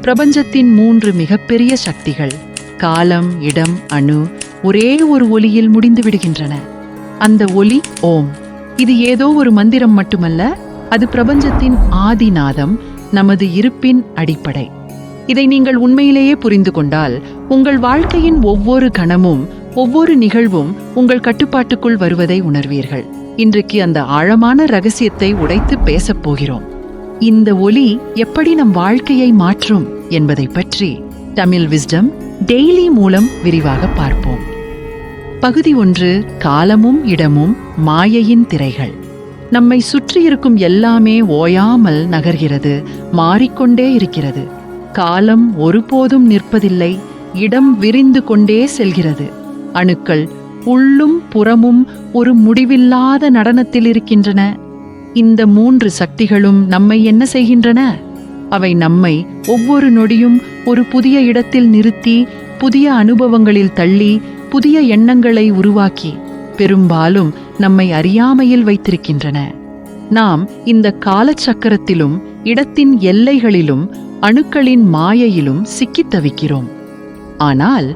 பிரபஞ்சத்தின் 3 மிகப்பெரிய சக்திகள் காலம், இடம், அணு ஒரே ஒரு ஒலியில் முடிந்து விடுகின்றன. அந்த ஒலி ஓம். இது ஏதோ ஒரு மந்திரம் மட்டுமல்ல, அது பிரபஞ்சத்தின் ஆதிநாதம், நமது இருப்பின் அடிப்படை. இதை நீங்கள் உண்மையிலேயே புரிந்து கொண்டால் உங்கள் வாழ்க்கையின் ஒவ்வொரு கணமும் ஒவ்வொரு நிகழ்வும் உங்கள் கட்டுப்பாட்டுக்குள் வருவதை உணர்வீர்கள். இன்றைக்கு அந்த ஆழமான ரகசியத்தை உடைத்து பேசப் போகிறோம். இந்த ஒலி எப்படி நம் வாழ்க்கையை மாற்றும் என்பதை பற்றி தமிழ் விஸ்டம் டெய்லி மூலம் விரிவாக பார்ப்போம். பகுதி 1, காலமும் இடமும் மாயையின் திரைகள். நம்மை சுற்றியிருக்கும் எல்லாமே ஓயாமல் நகர்கிறது, மாறிக்கொண்டே இருக்கிறது. காலம் ஒருபோதும் நிற்பதில்லை, இடம் விரிந்து கொண்டே செல்கிறது. அணுக்கள் உள்ளும் புறமும் ஒரு முடிவில்லாத நடனத்தில் இருக்கின்றன. இந்த 3 சக்திகளும் நம்மை என்ன செய்கின்றன? அவை நம்மை ஒவ்வொரு நொடியும் ஒரு புதிய இடத்தில் நிறுத்தி, புதிய அனுபவங்களில் தள்ளி, புதிய எண்ணங்களை உருவாக்கி, பெரும்பாலும் நம்மை அறியாமையில் வைத்திருக்கின்றன. நாம் இந்த காலச்சக்கரத்திலும் இடத்தின் எல்லைகளிலும் அணுக்களின் மாயையிலும் சிக்கித் தவிக்கிறோம். ஆனால்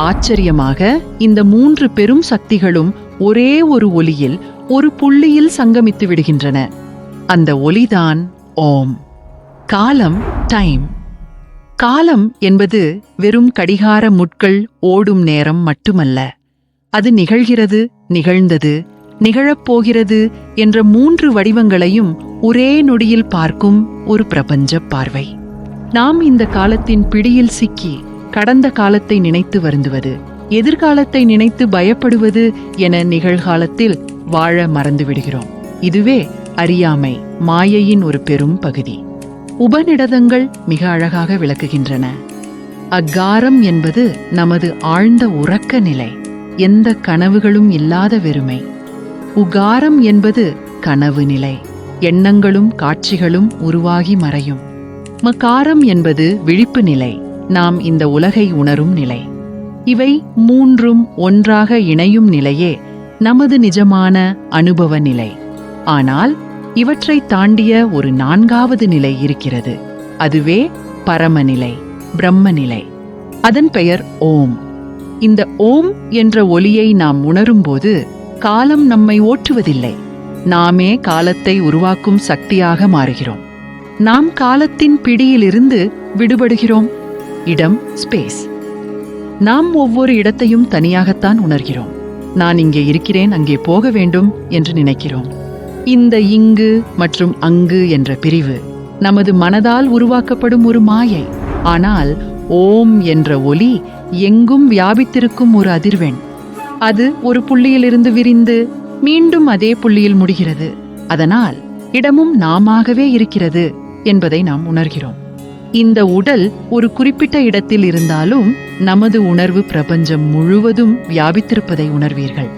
ஆச்சரியமாக இந்த 3 பெரும் சக்திகளும் ஒரே ஒரு ஒலியில், ஒரு புள்ளியில் சங்கமித்து விடுகின்றன. அந்த ஒலிதான் ஓம். காலம், டைம். காலம் என்பது வெறும் கடிகார முட்கள் ஓடும் நேரம் மட்டுமல்ல. அது நிகழ்கிறது, நிகழ்ந்தது, நிகழப்போகிறது என்ற 3 வடிவங்களையும் ஒரே நொடியில் பார்க்கும் ஒரு பிரபஞ்ச பார்வை. நாம் இந்த காலத்தின் பிடியில் சிக்கி கடந்த காலத்தை நினைத்து வருந்துவது, எதிர்காலத்தை நினைத்து பயப்படுவது என நிகழ்காலத்தில் வாழ மறந்துவிடுகிறோம். இதுவே அறியாமை, மாயையின் ஒரு பெரும் பகுதி. உபநிடதங்கள் மிக அழகாக விளக்குகின்றன. அக்காரம் என்பது நமது ஆழ்ந்த உறக்க நிலை, எந்த கனவுகளும் இல்லாத வெறுமை. உகாரம் என்பது கனவு நிலை, எண்ணங்களும் காட்சிகளும் உருவாகி மறையும். மகாரம் என்பது விழிப்பு நிலை, நாம் இந்த உலகை உணரும் நிலை. இவை 3ம் ஒன்றாக இணையும் நிலையே நமது நிஜமான அனுபவ நிலை. ஆனால் இவற்றை தாண்டிய ஒரு 4வது நிலை இருக்கிறது. அதுவே பரமநிலை, பிரம்மநிலை. அதன் பெயர் ஓம். இந்த ஓம் என்ற ஒலியை நாம் உணரும்போது காலம் நம்மை ஓட்டுவதில்லை, நாமே காலத்தை உருவாக்கும் சக்தியாக மாறுகிறோம். நாம் காலத்தின் பிடியிலிருந்து விடுபடுகிறோம். இடம், ஸ்பேஸ். நாம் ஒவ்வொரு இடத்தையும் தனியாகத்தான் உணர்கிறோம். நான் இங்கே இருக்கிறேன், அங்கே போக வேண்டும் என்று நினைக்கிறோம். இந்த இங்கு மற்றும் அங்கு என்ற பிரிவு நமது மனதால் உருவாக்கப்படும் ஒரு மாயை. ஆனால் ஓம் என்ற ஒலி எங்கும் வியாபித்திருக்கும் ஒரு அதிர்வெண். அது ஒரு புள்ளியிலிருந்து விரிந்து மீண்டும் அதே புள்ளியில் முடிகிறது. அதனால் இடமும் நாமாகவே இருக்கிறது என்பதை நாம் உணர்கிறோம். இந்த உடல் ஒரு குறிப்பிட்ட இடத்தில் இருந்தாலும் நமது உணர்வு பிரபஞ்சம் முழுவதும் வியாபித்திருப்பதை உணர்வீர்கள்.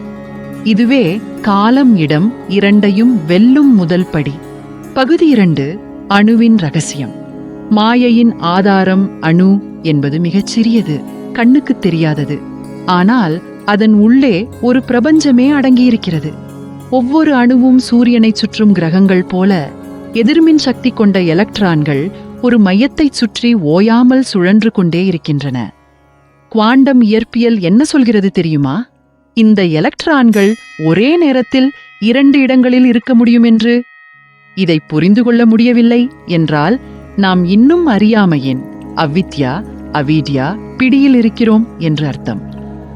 இதுவே காலம், இடம் இரண்டையும் வெல்லும் முதல் படி. பகுதி 2, அணுவின் ரகசியம். மாயையின் ஆதாரம் அணு என்பது மிகச் சிறியது, கண்ணுக்கு தெரியாதது. ஆனால் அதன் உள்ளே ஒரு பிரபஞ்சமே அடங்கியிருக்கிறது. ஒவ்வொரு அணுவும் சூரியனை சுற்றும் கிரகங்கள் போல எதிர்மின் சக்தி கொண்ட எலக்ட்ரான்கள் ஒரு மையத்தை சுற்றி ஓயாமல் சுழன்று கொண்டே இருக்கின்றன. குவாண்டம் இயற்பியல் என்ன சொல்கிறது தெரியுமா? இந்த எலக்ட்ரான்கள் ஒரே நேரத்தில் 2 இடங்களில் இருக்க முடியும் என்று. இதை புரிந்து கொள்ள முடியவில்லை என்றால் நாம் இன்னும் அறியாமையின் அவித்யா, அவித்யா பிடியில் இருக்கிறோம் என்று அர்த்தம்.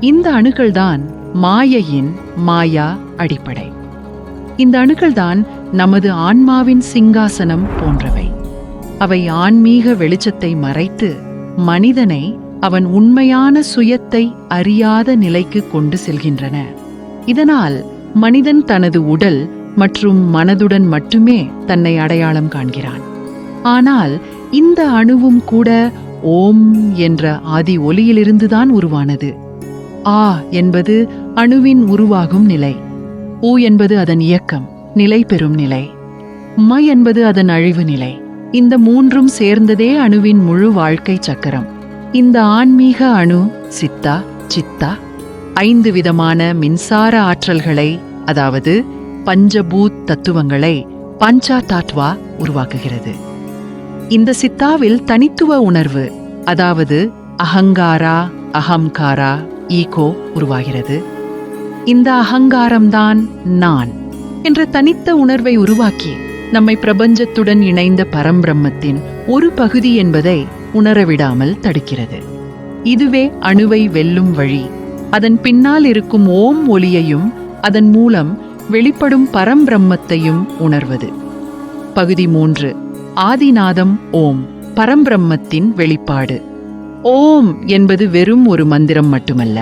இந்த அணுக்கள்தான் மாயையின் மாயா அடிப்படை. இந்த அணுக்கள்தான் நமது ஆன்மாவின் சிங்காசனம் போன்றவை. அவை ஆன்மீக வெளிச்சத்தை மறைத்து மனிதனை அவன் உண்மையான சுயத்தை அறியாத நிலைக்கு கொண்டு செல்கின்றன. இதனால் மனிதன் தனது உடல் மற்றும் மனதுடன் மட்டுமே தன்னை அடையாளம் காண்கிறான். ஆனால் இந்த அணுவும் கூட ஓம் என்ற ஆதி ஒலியிலிருந்துதான் உருவானது. ஆ என்பது அணுவின் உருவாகும் நிலை. ஊ என்பது அதன் இயக்கம், நிலை பெறும் நிலை. ம என்பது அதன் அழிவு நிலை. இந்த 3ம் சேர்ந்ததே அணுவின் முழு வாழ்க்கை சக்கரம். இந்த ஆன்மீக அணு சித்தா, சித்தா 5 விதமான மின்சார ஆற்றல்களை, அதாவது பஞ்சபூத் தத்துவங்களை பஞ்சா தாத்வா உருவாக்குகிறது. இந்த சித்தாவில் தனித்துவ உணர்வு, அதாவது அகங்காரா, அகம்காரா, ஈகோ உருவாகிறது. இந்த அகங்காரம்தான் நான் என்ற தனித்த உணர்வை உருவாக்கி நம்மை பிரபஞ்சத்துடன் இணைந்த பரம்பிரம்மத்தின் ஒரு பகுதி என்பதை உணரவிடாமல் தடுக்கிறது. இதுவே அணுவை வெல்லும் வழி. அதன் பின்னால் இருக்கும் ஓம் ஒலியையும் அதன் மூலம் வெளிப்படும் பரம்பிரம்மத்தையும் உணர்வது. பகுதி 3. ஆதிநாதம் ஓம், பரம்பிரம்மத்தின் வெளிப்பாடு. ஓம் என்பது வெறும் ஒரு மந்திரம் மட்டுமல்ல,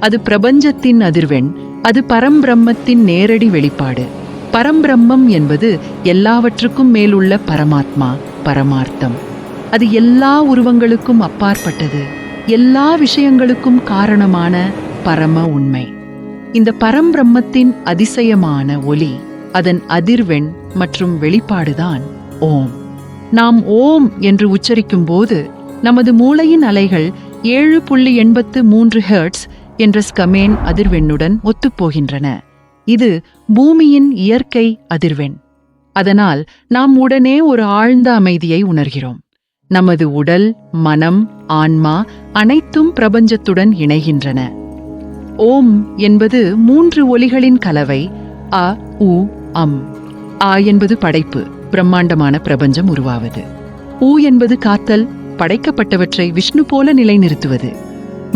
அது பிரபஞ்சத்தின் அதிர்வெண், அது பரம்பிரம்மத்தின் நேரடி வெளிப்பாடு. பரம்பிரம்மம் என்பது எல்லாவற்றுக்கும் மேலுள்ள பரமாத்மா, பரமார்த்தம். அது எல்லா உருவங்களுக்கும் அப்பாற்பட்டது, எல்லா விஷயங்களுக்கும் காரணமான பரம உண்மை. இந்த பரம்பிரம்மத்தின் அதிசயமான ஒலி, அதன் அதிர்வெண் மற்றும் வெளிப்பாடுதான் ஓம். நாம் ஓம் என்று உச்சரிக்கும் போது நமது மூளையின் அலைகள் 7.83 ஹெர்ட்ஸ் என்ற ஸ்கமேன் அதிர்வெண்ணுடன் ஒத்துப்போகின்றன. இது பூமியின் இயற்கை அதிர்வெண். அதனால் நாம் உடனே ஒரு ஆழ்ந்த அமைதியை உணர்கிறோம். நமது உடல், மனம், ஆன்மா அனைத்தும் பிரபஞ்சத்துடன் இணைகின்றன. ஓம் என்பது 3 ஒலிகளின் கலவை. அ, உ, அம். ஆ என்பது படைப்பு, பிரம்மாண்டமான பிரபஞ்சம் உருவாவது. உ என்பது காத்தல், படைக்கப்பட்டவற்றை விஷ்ணு போல நிலைநிறுத்துவது.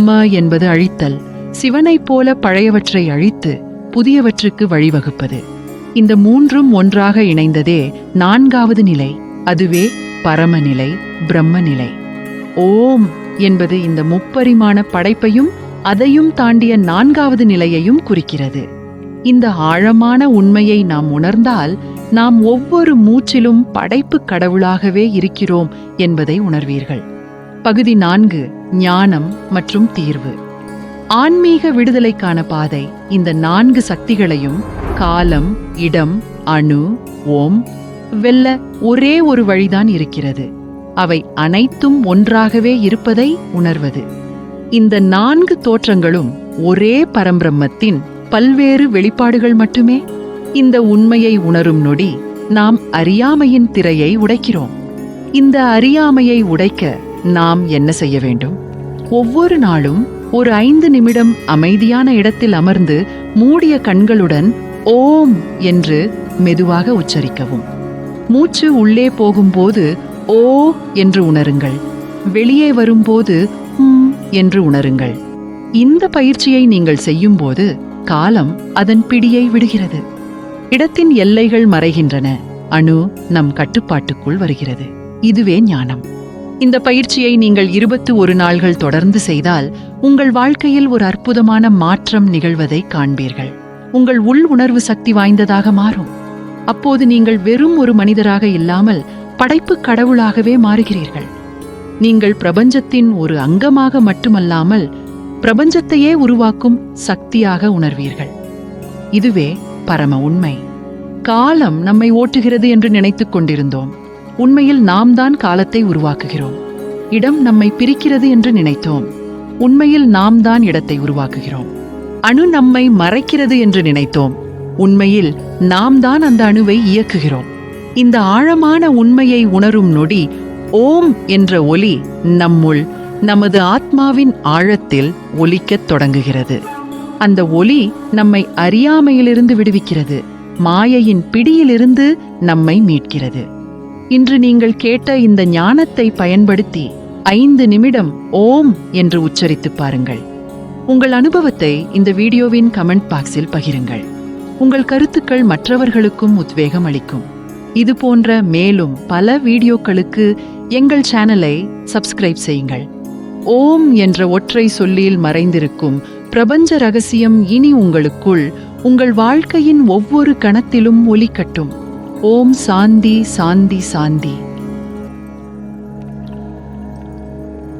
ம என்பது அழித்தல், சிவனைப் போல பழையவற்றை அழித்து புதியவற்றுக்கு வழிவகுப்பது. இந்த 3ம் ஒன்றாக இணைந்ததே 4வது நிலை, அதுவே பரமநிலை, பிரம்மநிலை. ஓம் என்பது இந்த முப்பரிமாண படைப்பையும் அதையும் தாண்டிய 4வது நிலையையும் குறிக்கிறது. இந்த ஆழமான உண்மையை நாம் உணர்ந்தால் நாம் ஒவ்வொரு மூச்சிலும் படைப்பு கடவுளாகவே இருக்கிறோம் என்பதை உணர்வீர்கள். பகுதி 4. ஞானம் மற்றும் தீர்வு. ஆன்மீக விடுதலைக்கான பாதை இந்த 4 சக்திகளையும், காலம், இடம், அணு, ஓம், வெல்ல ஒரே ஒரு வழிதான் இருக்கிறது. அவை அனைத்தும் ஒன்றாகவே இருப்பதை உணர்வது. இந்த 4 தோற்றங்களும் ஒரே பரம்பிரம்மத்தின் பல்வேறு வெளிப்பாடுகள் மட்டுமே. இந்த உண்மையை உணரும் நொடி நாம் அறியாமையின் திரையை உடைக்கிறோம். இந்த அறியாமையை உடைக்க நாம் என்ன செய்ய வேண்டும்? ஒவ்வொரு நாளும் ஒரு 5 நிமிடம் அமைதியான இடத்தில் அமர்ந்து மூடிய கண்களுடன் ஓம் என்று மெதுவாக உச்சரிக்கவும். மூச்சு உள்ளே போகும்போது ஓ என்று உணருங்கள், வெளியே வரும்போது என்று உணருங்கள். இந்த பயிற்சியை நீங்கள் செய்யும்போது காலம் அதன் பிடியை விடுகிறது. இடத்தின் எல்லைகள் மறைகின்றன, அணு நம் கட்டுப்பாட்டுக்குள் வருகிறது. இதுவே ஞானம். இந்த பயிற்சியை நீங்கள் 21 நாள்கள் தொடர்ந்து செய்தால் உங்கள் வாழ்க்கையில் ஒரு அற்புதமான மாற்றம் நிகழ்வதை காண்பீர்கள். உங்கள் உள் உணர்வு சக்தி வாய்ந்ததாக மாறும். அப்போது நீங்கள் வெறும் ஒரு மனிதராக இல்லாமல் படைப்பு கடவுளாகவே மாறுகிறீர்கள். நீங்கள் பிரபஞ்சத்தின் ஒரு அங்கமாக மட்டுமல்லாமல் பிரபஞ்சத்தையே உருவாக்கும் சக்தியாக உணர்வீர்கள். இதுவே பரம உண்மை. காலம் நம்மை ஓட்டுகிறது என்று நினைத்துக் கொண்டிருந்தோம். உண்மையில் நாம் தான் காலத்தை உருவாக்குகிறோம். இடம் நம்மை பிரிக்கிறது என்று நினைத்தோம். உண்மையில் நாம் தான் இடத்தை உருவாக்குகிறோம். அணு நம்மை மறைக்கிறது என்று நினைத்தோம். உண்மையில் நாம் தான் அந்த அணுவை இயக்குகிறோம். இந்த ஆழமான உண்மையை உணரும் நொடி ஓம் என்ற ஒலி நம்முள், நமது ஆத்மாவின் ஆழத்தில் ஒலிக்கத் தொடங்குகிறது. அந்த ஒலி நம்மை அறியாமையிலிருந்து விடுவிக்கிறது, மாயையின் பிடியிலிருந்து நம்மை மீட்கிறது. இன்று நீங்கள் கேட்ட இந்த ஞானத்தை பயன்படுத்தி 5 நிமிடம் ஓம் என்று உச்சரித்து பாருங்கள். உங்கள் அனுபவத்தை இந்த வீடியோவின் கமெண்ட் பாக்ஸில் பகிருங்கள். உங்கள் கருத்துக்கள் மற்றவர்களுக்கும் உத்வேகம் அளிக்கும். இது போன்ற மேலும் பல வீடியோக்களுக்கு எங்கள் சேனலை சப்ஸ்கிரைப் செய்யுங்கள். ஓம் என்ற ஒற்றை சொல்லில் மறைந்திருக்கும் பிரபஞ்ச ரகசியம் இனி உங்களுக்குள், உங்கள் வாழ்க்கையின் ஒவ்வொரு கணத்திலும் ஒலிக்கட்டும். ஓம் சாந்தி சாந்தி சாந்தி.